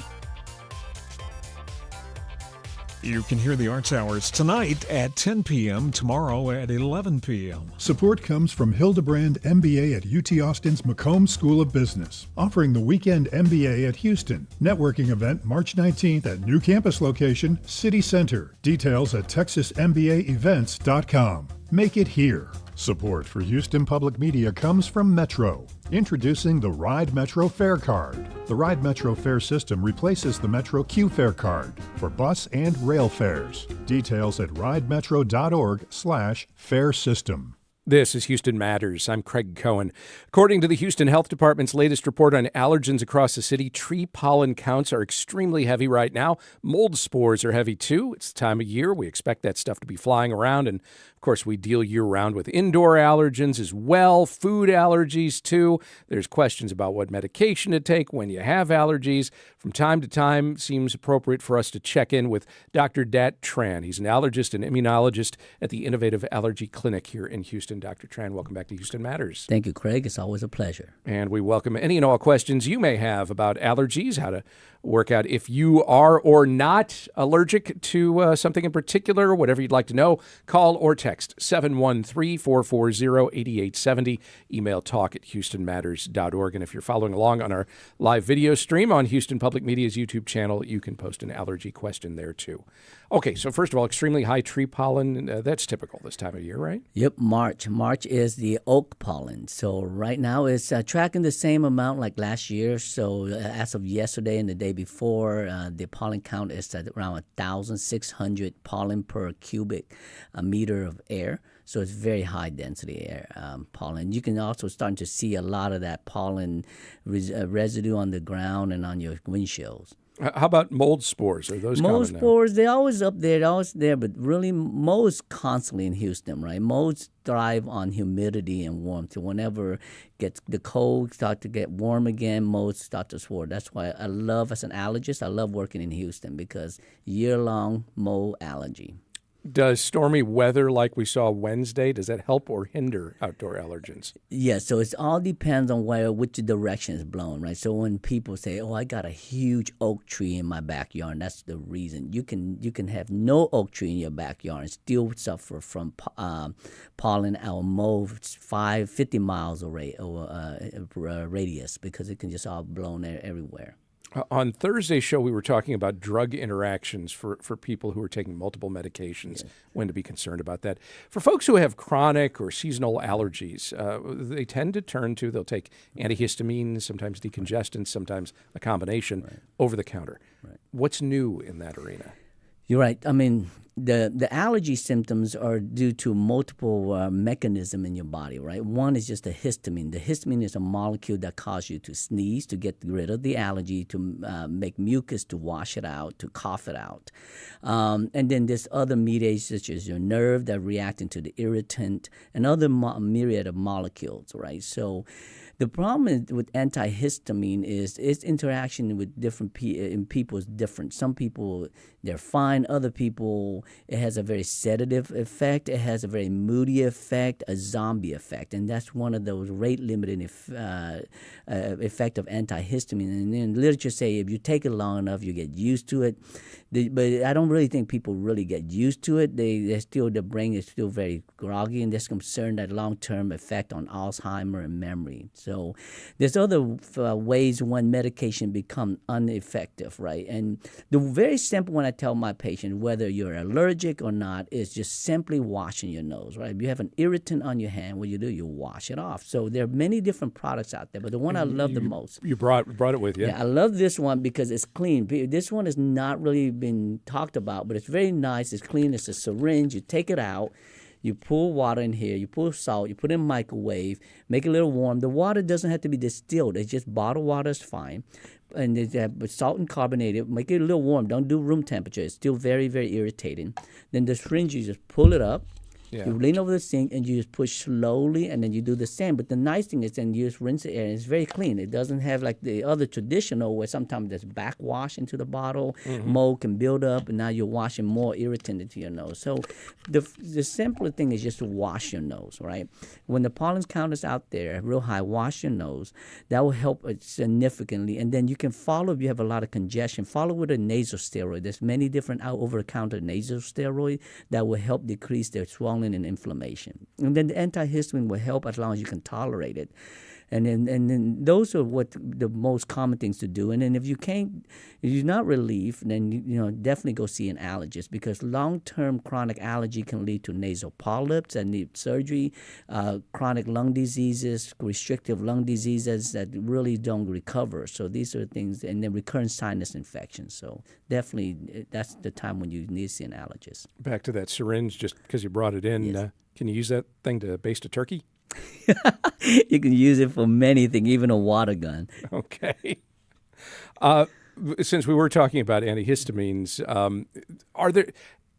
[SPEAKER 20] You can hear the Arts Hours tonight at 10 p.m., tomorrow at 11 p.m.
[SPEAKER 14] Support comes from Hildebrand MBA at UT Austin's McComb School of Business, offering the Weekend MBA at Houston. Networking event March 19th at new campus location, City Center. Details at texasmbaevents.com. Make it here. Support for Houston Public Media comes from Metro. Introducing the Ride Metro Fare Card. The Ride Metro Fare system replaces the Metro Q Fare Card for bus and rail fares. Details at ridemetro.org/fare system.
[SPEAKER 1] This is Houston Matters. I'm Craig Cohen. According to the Houston Health Department's latest report on allergens across the city, tree pollen counts are extremely heavy right now. Mold spores are heavy too. It's the time of year. We expect that stuff to be flying around. And of course, we deal year-round with indoor allergens as well, food allergies too. There's questions about what medication to take when you have allergies. From time to time, it seems appropriate for us to check in with Dr. Tran. He's an allergist and immunologist at the Innovative Allergy Clinic here in Houston. Dr. Tran, welcome back to Houston Matters.
[SPEAKER 21] Thank you, Craig. It's always a pleasure.
[SPEAKER 1] And we welcome any and all questions you may have about allergies, how to work out if you are or not allergic to something in particular, whatever you'd like to know. Call or text 713-440-8870. Email talk@houstonmatters.org. And if you're following along on our live video stream on Houston Public Media's YouTube channel, you can post an allergy question there too. Okay, so first of all, extremely high tree pollen, that's typical this time of year, right?
[SPEAKER 21] Yep, March. March is the oak pollen. So right now it's tracking the same amount like last year. So as of yesterday and the day before, the pollen count is at around 1,600 pollen per cubic meter of air. So it's very high density air pollen. You can also start to see a lot of that pollen residue on the ground and on your windshields.
[SPEAKER 1] How about mold spores? Are those
[SPEAKER 21] mold
[SPEAKER 1] common now?
[SPEAKER 21] spores? They're always up there. They're always there, but really, mold's constantly in Houston, right? Molds thrive on humidity and warmth. So whenever the cold start to get warm again, molds start to spore. That's why I love, as an allergist, I love working in Houston because year-long mold allergy.
[SPEAKER 1] Does stormy weather like we saw Wednesday, does that help or hinder outdoor allergens?
[SPEAKER 21] Yeah, so it all depends on which direction is blowing, right? So when people say, "Oh, I got a huge oak tree in my backyard," that's the reason. You can have no oak tree in your backyard and still suffer from pollen or mold 50 miles radius because it can just all blown everywhere.
[SPEAKER 1] On Thursday's show, we were talking about drug interactions for people who are taking multiple medications, when to be concerned about that. For folks who have chronic or seasonal allergies, they tend to they'll take antihistamines, sometimes decongestants, sometimes a combination, over the counter. What's new in that arena?
[SPEAKER 21] You're right. I mean, the allergy symptoms are due to multiple mechanisms in your body, right? One is just the histamine. The histamine is a molecule that causes you to sneeze, to get rid of the allergy, to make mucus, to wash it out, to cough it out. And then there's other mediators such as your nerve that reacting to the irritant and other myriad of molecules, right? So the problem with antihistamine is its interaction with different people is different. Some people, they're fine. Other people, it has a very sedative effect. It has a very moody effect, a zombie effect. And that's one of those rate-limiting effect of antihistamine. And then literature say if you take it long enough, you get used to it. But I don't really think people really get used to it. Their brain is still very groggy, and there's concern that long-term effect on Alzheimer and memory. So there's other ways when medication become ineffective, right? And the very simple one I tell my patients, whether you're allergic or not, is just simply washing your nose, right? If you have an irritant on your hand, what you do, you wash it off. So there are many different products out there, but the one I love the most.
[SPEAKER 1] You brought it with you.
[SPEAKER 21] Yeah, I love this one because it's clean. This one has not really been talked about, but it's very nice. It's clean. It's a syringe. You take it out. You pour water in here, you pour salt, you put it in a microwave, make it a little warm. The water doesn't have to be distilled. It's just bottled water is fine. And with salt and carbonated, make it a little warm. Don't do room temperature. It's still very, very irritating. Then the syringe, you just pull it up. Yeah. You lean over the sink and you just push slowly, and then you do the same. But the nice thing is then you just rinse the air, and it's very clean. It doesn't have like the other traditional where sometimes there's backwash into the bottle, mold can build up, and now you're washing more irritant into your nose. So the simpler thing is just to wash your nose, right? When the pollen count is out there real high, wash your nose. That will help significantly. And then you can follow if you have a lot of congestion. Follow with a nasal steroid. There's many different over-the-counter nasal steroid that will help decrease the swelling and inflammation. And then the antihistamine will help as long as you can tolerate it. And then those are what the most common things to do. And then if you're not relieved, then definitely go see an allergist, because long-term chronic allergy can lead to nasal polyps that need surgery, chronic lung diseases, restrictive lung diseases that really don't recover. So these are things, and then recurrent sinus infections. So definitely that's the time when you need to see an allergist.
[SPEAKER 1] Back to that syringe, just because you brought it in, yes. Can you use that thing to baste a turkey?
[SPEAKER 21] You can use it for many things, even a water gun.
[SPEAKER 1] Okay. Since we were talking about antihistamines, are there,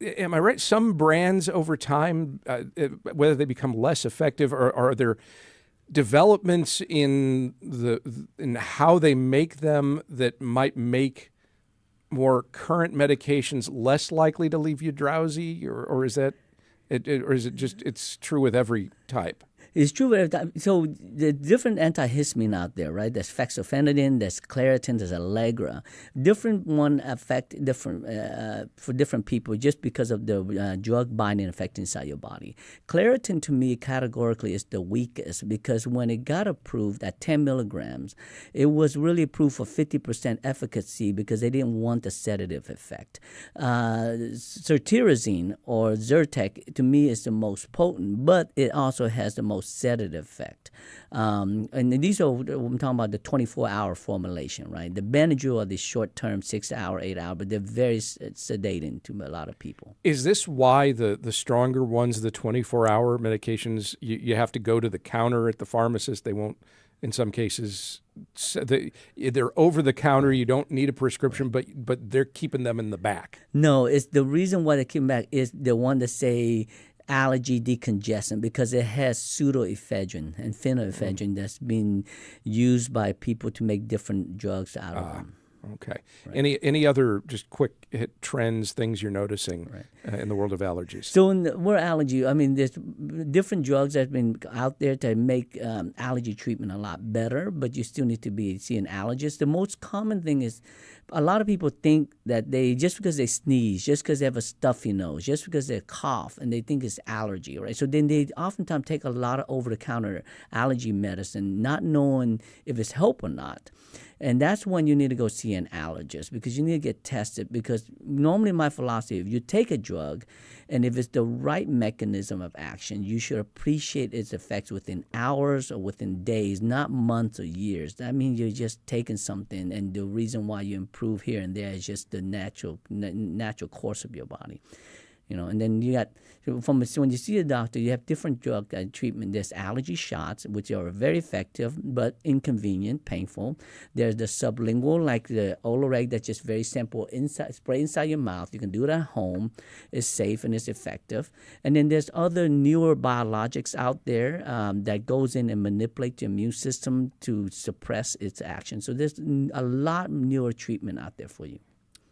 [SPEAKER 1] am I right, some brands over time, whether they become less effective, or are there developments in how they make them that might make more current medications less likely to leave you drowsy, or is that or is it just it's true with every type?
[SPEAKER 21] It's true. So the different antihistamine out there, right? There's fexofenadine, there's Claritin, there's Allegra. Different one affect different for different people just because of the drug binding effect inside your body. Claritin, to me, categorically is the weakest, because when it got approved at 10 milligrams, it was really approved for 50% efficacy because they didn't want the sedative effect. Cetirizine or Zyrtec, to me, is the most potent, but it also has the most sedative effect. And these are, I'm talking about the 24-hour formulation, right? The Benadryl are the short-term, 6-hour, 8-hour, but they're very sedating to a lot of people.
[SPEAKER 1] Is this why the stronger ones, the 24-hour medications, you have to go to the counter at the pharmacist? They won't, in some cases, they're over the counter. You don't need a prescription, but they're keeping them in the back.
[SPEAKER 21] No, it's the reason why they keep them back is the one that say allergy decongestant, because it has pseudoephedrine and phenylephrine that's been used by people to make different drugs out of them.
[SPEAKER 1] Okay. Right. Any other just quick hit trends, things you're noticing in the world of allergies?
[SPEAKER 21] So in the word allergy, I mean, there's different drugs that have been out there to make allergy treatment a lot better, but you still need to see an allergist. The most common thing is a lot of people think that just because they sneeze, just because they have a stuffy nose, just because they cough, and they think it's allergy, right? So then they oftentimes take a lot of over-the-counter allergy medicine, not knowing if it's help or not. And that's when you need to go see see an allergist because you need to get tested. Because normally my philosophy, if you take a drug and if it's the right mechanism of action, you should appreciate its effects within hours or within days, not months or years. That means you're just taking something, and the reason why you improve here and there is just the natural course of your body. And then you got, when you see a doctor, you have different drug treatment. There's allergy shots, which are very effective but inconvenient, painful. There's the sublingual, like the Oloreg, that's just very simple, spray inside your mouth. You can do it at home. It's safe and it's effective. And then there's other newer biologics out there that goes in and manipulate your immune system to suppress its action. So there's a lot newer treatment out there for you.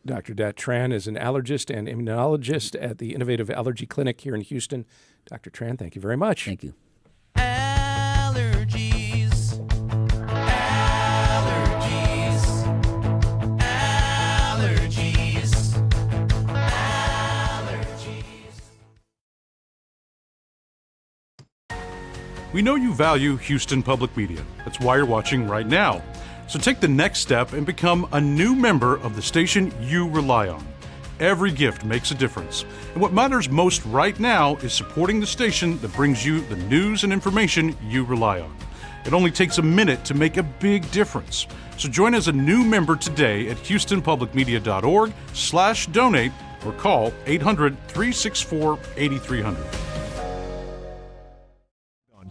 [SPEAKER 1] Dr. Tran is an allergist and immunologist at the Innovative Allergy Clinic here in Houston. Dr. Tran, thank you very much.
[SPEAKER 21] Thank you.
[SPEAKER 2] Allergies. Allergies. Allergies. Allergies.
[SPEAKER 22] We know you value Houston Public Media. That's why you're watching right now. So take the next step and become a new member of the station you rely on. Every gift makes a difference. And what matters most right now is supporting the station that brings you the news and information you rely on. It only takes a minute to make a big difference. So join as a new member today at houstonpublicmedia.org/donate or call 800-364-8300.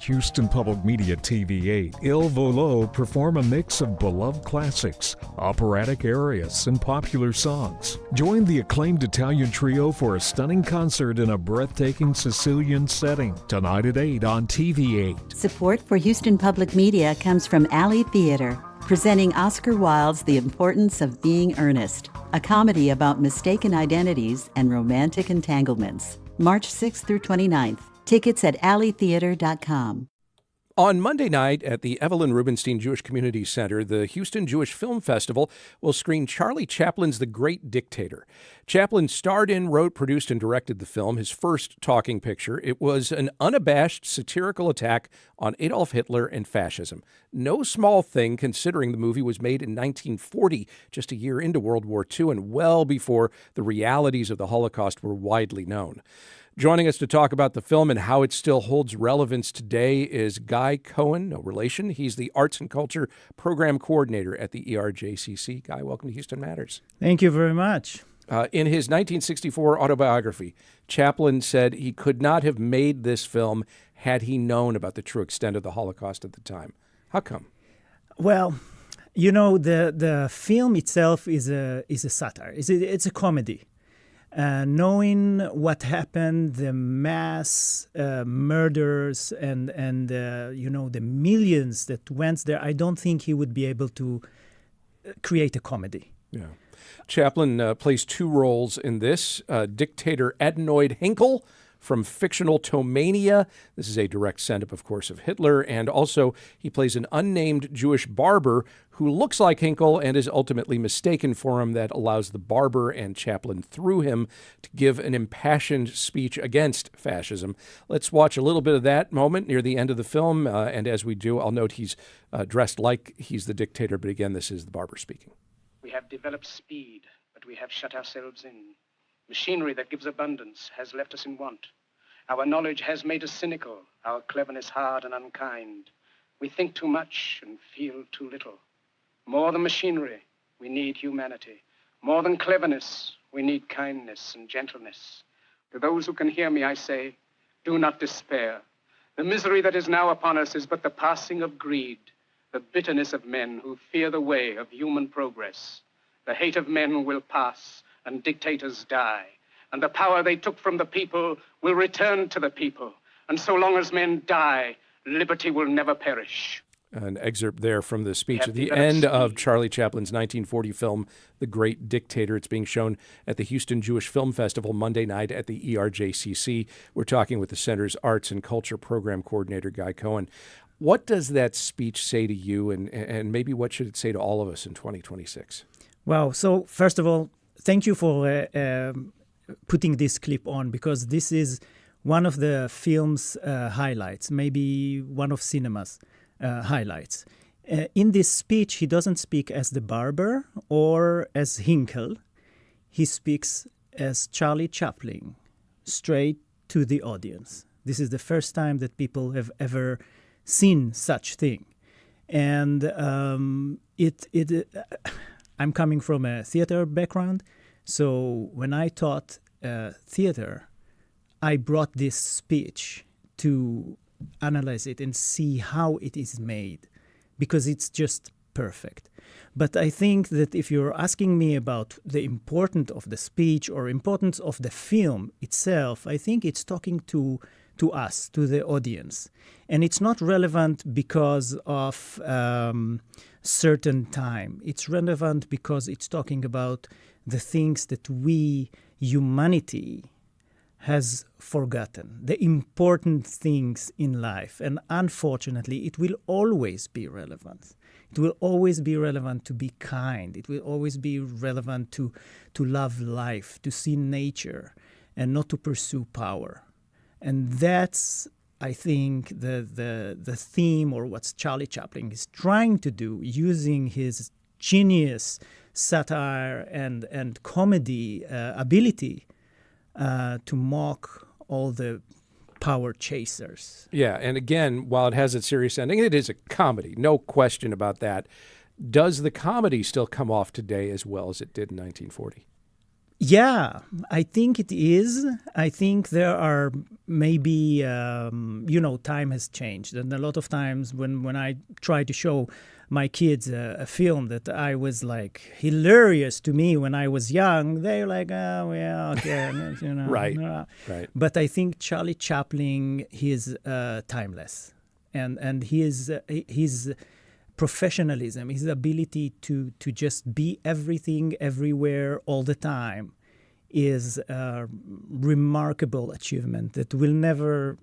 [SPEAKER 20] Houston Public Media TV8, Il Volo perform a mix of beloved classics, operatic arias, and popular songs. Join the acclaimed Italian trio for a stunning concert in a breathtaking Sicilian setting. Tonight at 8 on TV8.
[SPEAKER 13] Support for Houston Public Media comes from Alley Theater, presenting Oscar Wilde's The Importance of Being Earnest, a comedy about mistaken identities and romantic entanglements. March 6th through 29th. Tickets at alleytheater.com.
[SPEAKER 1] On Monday night at the Evelyn Rubenstein Jewish Community Center, the Houston Jewish Film Festival will screen Charlie Chaplin's The Great Dictator. Chaplin starred in, wrote, produced, and directed the film, his first talking picture. It was an unabashed satirical attack on Adolf Hitler and fascism. No small thing, considering the movie was made in 1940, just a year into World War II and well before the realities of the Holocaust were widely known. Joining us to talk about the film and how it still holds relevance today is Guy Cohen, no relation. He's the Arts and Culture Program Coordinator at the ERJCC. Guy, welcome to Houston Matters.
[SPEAKER 23] Thank you very much.
[SPEAKER 1] In his 1964 autobiography, Chaplin said he could not have made this film had he known about the true extent of the Holocaust at the time. How come?
[SPEAKER 23] Well, the film itself is a satire. It's a comedy. Knowing what happened, the mass murders and the millions that went there, I don't think he would be able to create a comedy.
[SPEAKER 1] Yeah. Chaplin plays two roles in this. Dictator Adenoid Hinkle from fictional Tomania. This is a direct send-up, of course, of Hitler. And also, he plays an unnamed Jewish barber who looks like Hinkle and is ultimately mistaken for him. That allows the barber and Chaplin through him to give an impassioned speech against fascism. Let's watch a little bit of that moment near the end of the film. And as we do, I'll note he's dressed like he's the dictator. But again, this is the barber speaking.
[SPEAKER 24] We have developed speed, but we have shut ourselves in. Machinery that gives abundance has left us in want. Our knowledge has made us cynical, our cleverness hard and unkind. We think too much and feel too little. More than machinery, we need humanity. More than cleverness, we need kindness and gentleness. To those who can hear me, I say, do not despair. The misery that is now upon us is but the passing of greed, the bitterness of men who fear the way of human progress. The hate of men will pass, and dictators die, and the power they took from the people will return to the people. And so long as men die, liberty will never perish.
[SPEAKER 1] An excerpt there from the speech at the end of Charlie Chaplin's 1940 film, The Great Dictator. It's being shown at the Houston Jewish Film Festival Monday night at the ERJCC. We're talking with the Center's Arts and Culture Program Coordinator, Guy Cohen. What does that speech say to you, and maybe what should it say to all of us in 2026?
[SPEAKER 23] Wow. So first of all, thank you for putting this clip on, because this is one of the film's highlights, maybe one of cinema's highlights. In this speech, he doesn't speak as the barber or as Hinkle. He speaks as Charlie Chaplin, straight to the audience. This is the first time that people have ever seen such thing. And I'm coming from a theater background, so when I taught theater, I brought this speech to analyze it and see how it is made, because it's just perfect. But I think that if you're asking me about the importance of the speech or importance of the film itself, I think it's talking to us, to the audience. And it's not relevant because of certain time. It's relevant because it's talking about the things that we, humanity, has forgotten, the important things in life. And unfortunately, it will always be relevant. It will always be relevant to be kind. It will always be relevant to love life, to see nature, and not to pursue power. And that's, I think, the theme, or what Charlie Chaplin is trying to do, using his genius, satire, and comedy ability to mock all the power chasers.
[SPEAKER 1] Yeah, and again, while it has its serious ending, it is a comedy, no question about that. Does the comedy still come off today as well as it did in 1940?
[SPEAKER 23] Yeah, I think it is. I think there are maybe, time has changed. And a lot of times when I try to show my kids a film that I was like hilarious to me when I was young, they're like, oh, yeah, okay.
[SPEAKER 1] Right.
[SPEAKER 23] But I think Charlie Chaplin, he's timeless. And his professionalism, his ability to just be everything, everywhere, all the time, is a remarkable achievement that will never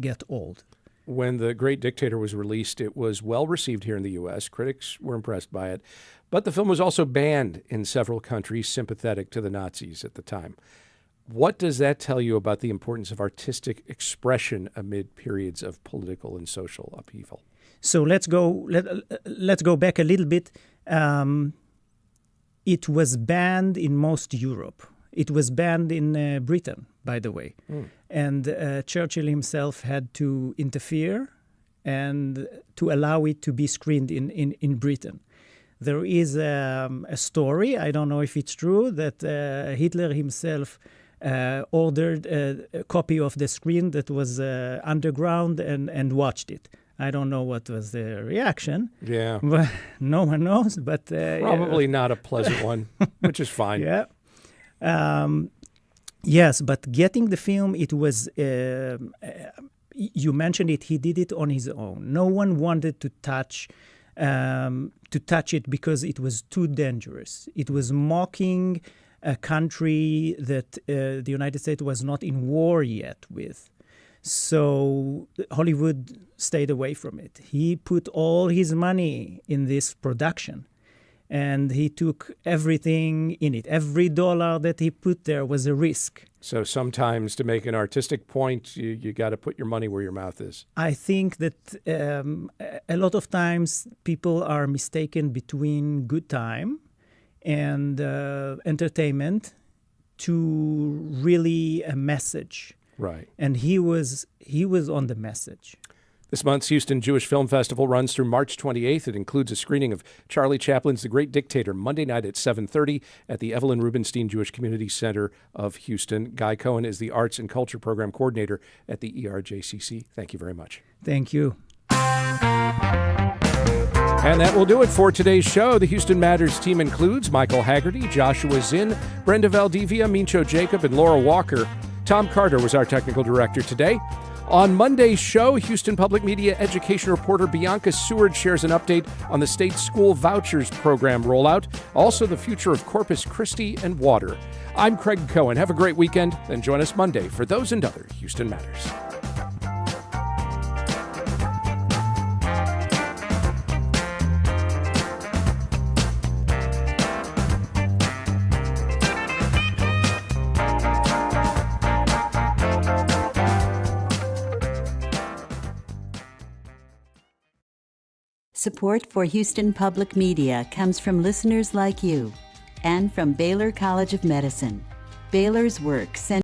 [SPEAKER 23] get old.
[SPEAKER 1] When The Great Dictator was released, it was well received here in the U.S. Critics were impressed by it. But the film was also banned in several countries sympathetic to the Nazis at the time. What does that tell you about the importance of artistic expression amid periods of political and social upheaval?
[SPEAKER 23] So let's go back a little bit. It was banned in most Europe. It was banned in Britain, by the way. And Churchill himself had to interfere and to allow it to be screened in Britain. There is a story, I don't know if it's true, that Hitler himself ordered a copy of the screen that was underground and watched it. I don't know what was the reaction.
[SPEAKER 1] Yeah.
[SPEAKER 23] But no one knows. But
[SPEAKER 1] probably not a pleasant one, which is fine.
[SPEAKER 23] Yeah. Yes, but getting the film, it was, you mentioned it, he did it on his own. No one wanted to touch it because it was too dangerous. It was mocking a country that the United States was not in war yet with. So Hollywood stayed away from it. He put all his money in this production, and he took everything in it. Every dollar that he put there was a risk.
[SPEAKER 1] So sometimes to make an artistic point, you got to put your money where your mouth is.
[SPEAKER 23] I think that a lot of times people are mistaken between good time and entertainment to really a message.
[SPEAKER 1] Right.
[SPEAKER 23] And he was on the message.
[SPEAKER 1] This month's Houston Jewish Film Festival runs through March 28th. It includes a screening of Charlie Chaplin's The Great Dictator Monday night at 7:30 at the Evelyn Rubenstein Jewish Community Center of Houston. Guy Cohen is the Arts and Culture Program Coordinator at the ERJCC. Thank you very much.
[SPEAKER 23] Thank you.
[SPEAKER 1] And that will do it for today's show. The Houston Matters team includes Michael Haggerty, Joshua Zinn, Brenda Valdivia, Mincho Jacob, and Laura Walker. Tom Carter was our technical director today. On Monday's show, Houston Public Media education reporter Bianca Seward shares an update on the state school vouchers program rollout, also the future of Corpus Christi and water. I'm Craig Cohen. Have a great weekend, then join us Monday for those and other Houston Matters.
[SPEAKER 13] Support for Houston Public Media comes from listeners like you and from Baylor College of Medicine. Baylor's work